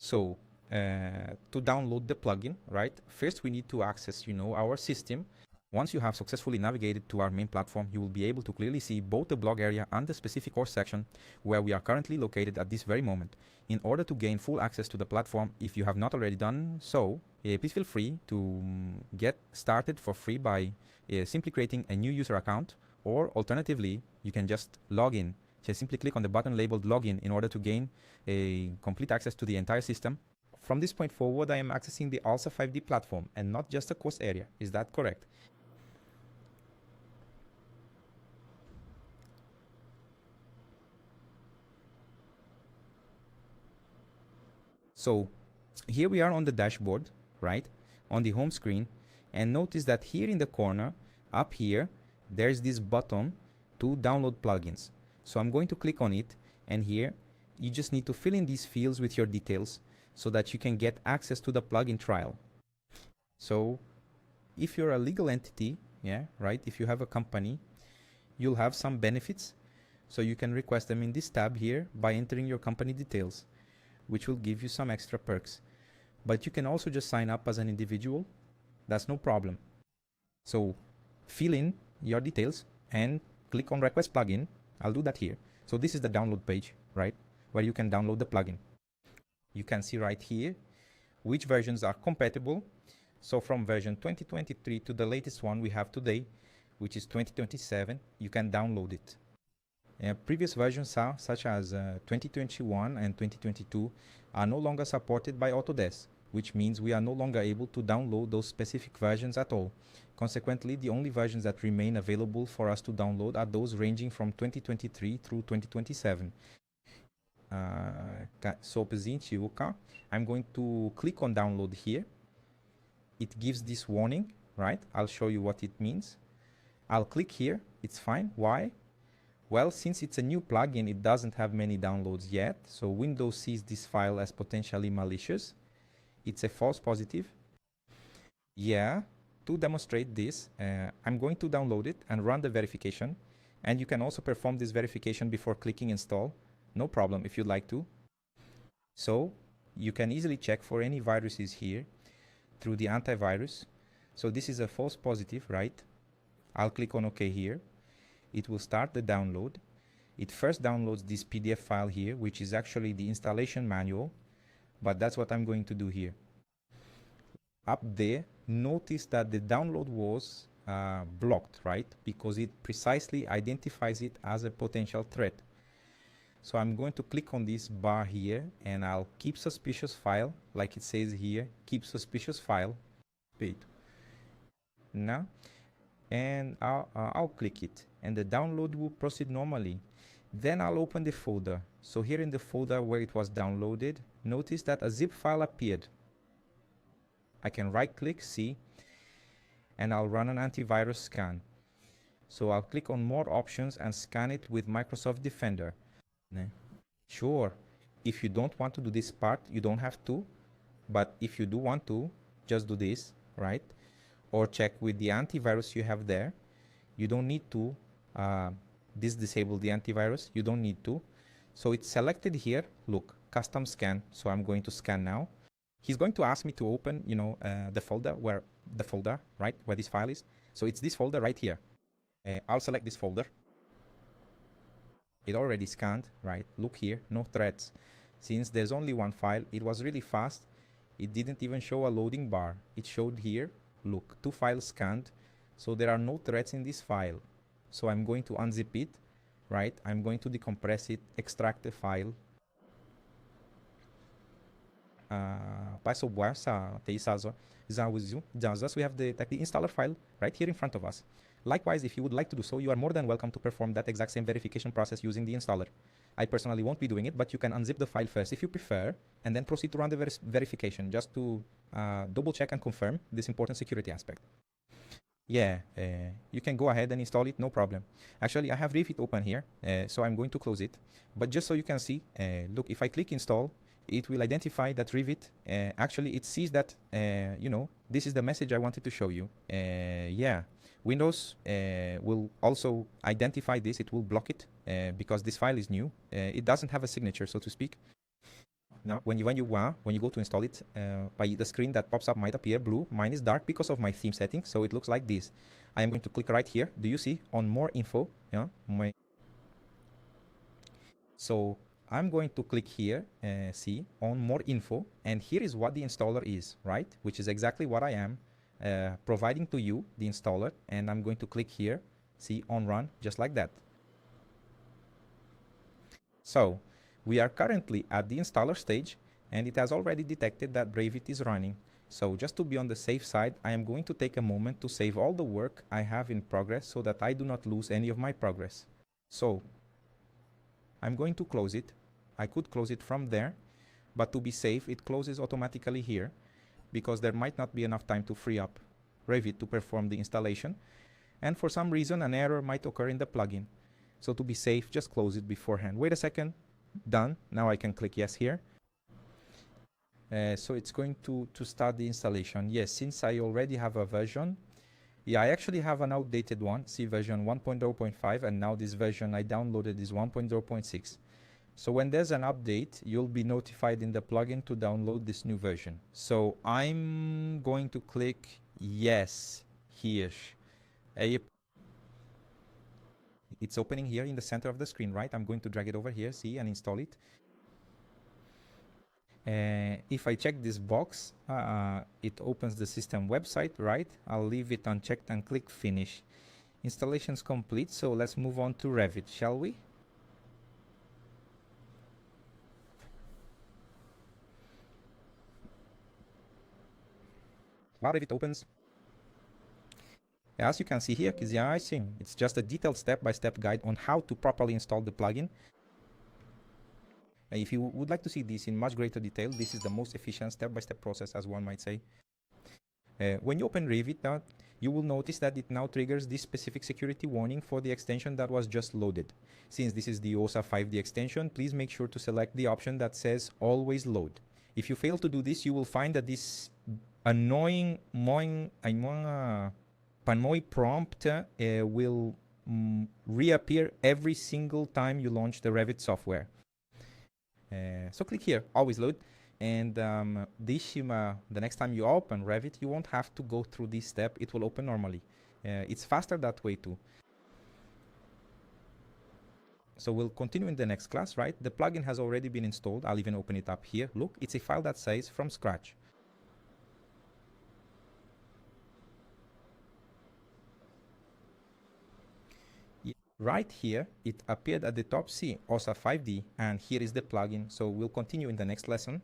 So to download the plugin, right? First, we need to access, our system. Once you have successfully navigated to our main platform, you will be able to clearly see both the blog area and the specific course section where we are currently located at this very moment. In order to gain full access to the platform, if you have not already done so, please feel free to get started for free by simply creating a new user account, or alternatively, you can just log in. Just simply click on the button labeled login in order to gain a complete access to the entire system. From this point forward, I am accessing the Orça5D platform and not just a course area. Is that correct? So here we are on the dashboard, right? On the home screen. And notice that here in the corner, up here, there's this button to download plugins. So I'm going to click on it, and here you just need to fill in these fields with your details so that you can get access to the plugin trial. So if you're a legal entity, right, if you have a company, you'll have some benefits. So you can request them in this tab here by entering your company details, which will give you some extra perks. But you can also just sign up as an individual. That's no problem. So fill in your details and click on request plugin. I'll do that here. So this is the download page, right, where you can download the plugin. You can see right here which versions are compatible. So from version 2023 to the latest one we have today, which is 2027, you can download it. Previous versions such as 2021 and 2022 are no longer supported by Autodesk, which means we are no longer able to download those specific versions at all. Consequently, the only versions that remain available for us to download are those ranging from 2023 through 2027. So presente, I'm going to click on download here. It gives this warning, right? I'll show you what it means. I'll click here. It's fine. Why? Well, since it's a new plugin, it doesn't have many downloads yet. So Windows sees this file as potentially malicious. It's a false positive. Yeah, to demonstrate this, I'm going to download it and run the verification. And you can also perform this verification before clicking install. No problem if you'd like to. So you can easily check for any viruses here through the antivirus. So this is a false positive, right? I'll click on OK here. It will start the download. It first downloads this PDF file here, which is actually the installation manual, but that's what I'm going to do here. Up there, notice that the download was blocked, right? Because it precisely identifies it as a potential threat. So I'm going to click on this bar here, and I'll keep suspicious file, like it says here, keep suspicious file. Now, and I'll click it, and the download will proceed normally. Then I'll open the folder. So here in the folder where it was downloaded, notice that a zip file appeared. I can right click, see, and I'll run an antivirus scan. So I'll click on more options and scan it with Microsoft Defender. Sure, if you don't want to do this part, you don't have to, but if you do want to, just do this, right? Or check with the antivirus you have there. You don't need to disable the antivirus. You don't need to. So it's selected here. Look, custom scan. So I'm going to scan now. He's going to ask me to open, the folder where this file is. So it's this folder right here. I'll select this folder. It already scanned, right? Look here, no threats. Since there's only one file, it was really fast. It didn't even show a loading bar. It showed here. Look, 2 files scanned, so there are no threats in this file. So I'm going to unzip it, right? I'm going to decompress it, extract the file. By software, we have the installer file right here in front of us. Likewise, if you would like to do so, you are more than welcome to perform that exact same verification process using the installer. I personally won't be doing it, but you can unzip the file first if you prefer, and then proceed to run the verification just to double check and confirm this important security aspect. Yeah, you can go ahead and install it, no problem. Actually, I have Revit open here, so I'm going to close it. But just so you can see, look, if I click install, it will identify that Revit, actually it sees that, this is the message I wanted to show you. Yeah, Windows will also identify this, it will block it because this file is new. It doesn't have a signature, so to speak. Now, when you go to install it, by the screen that pops up might appear blue. Mine is dark because of my theme settings, so it looks like this. I am going to click right here. Do you see on more info? Yeah, so I'm going to click here, see on more info, and here is what the installer is, right? Which is exactly what I am providing to you, the installer, and I'm going to click here, see on run, just like that. So we are currently at the installer stage, and it has already detected that Revit is running. So just to be on the safe side, I am going to take a moment to save all the work I have in progress so that I do not lose any of my progress. So I'm going to close it. I could close it from there, but to be safe, it closes automatically here because there might not be enough time to free up Revit to perform the installation. And for some reason, an error might occur in the plugin. So to be safe, just close it beforehand. Wait a second. Done. Now I can click yes here. So it's going to start the installation. Yes, since I already have a version. Yeah, I actually have an outdated one. See version 1.0.5, and now this version I downloaded is 1.0.6. So when there's an update, you'll be notified in the plugin to download this new version. So I'm going to click yes here. It's opening here in the center of the screen, right? I'm going to drag it over here, see, and install it. If I check this box, it opens the system website, right? I'll leave it unchecked and click finish. Installation's complete, so let's move on to Revit, shall we? While Revit opens, as you can see here, it's just a detailed step-by-step guide on how to properly install the plugin. If you would like to see this in much greater detail, this is the most efficient step-by-step process, as one might say. When you open Revit now, you will notice that it now triggers this specific security warning for the extension that was just loaded. Since this is the Orça5D extension, please make sure to select the option that says always load. If you fail to do this, you will find that this annoying Panoi prompt will reappear every single time you launch the Revit software. So click here, always load, and the next time you open Revit, you won't have to go through this step. It will open normally. It's faster that way too. So we'll continue in the next class, right? The plugin has already been installed. I'll even open it up here. Look, it's a file that says from scratch. Right here, it appeared at the top, see, Orça5D, and here is the plugin. So we'll continue in the next lesson.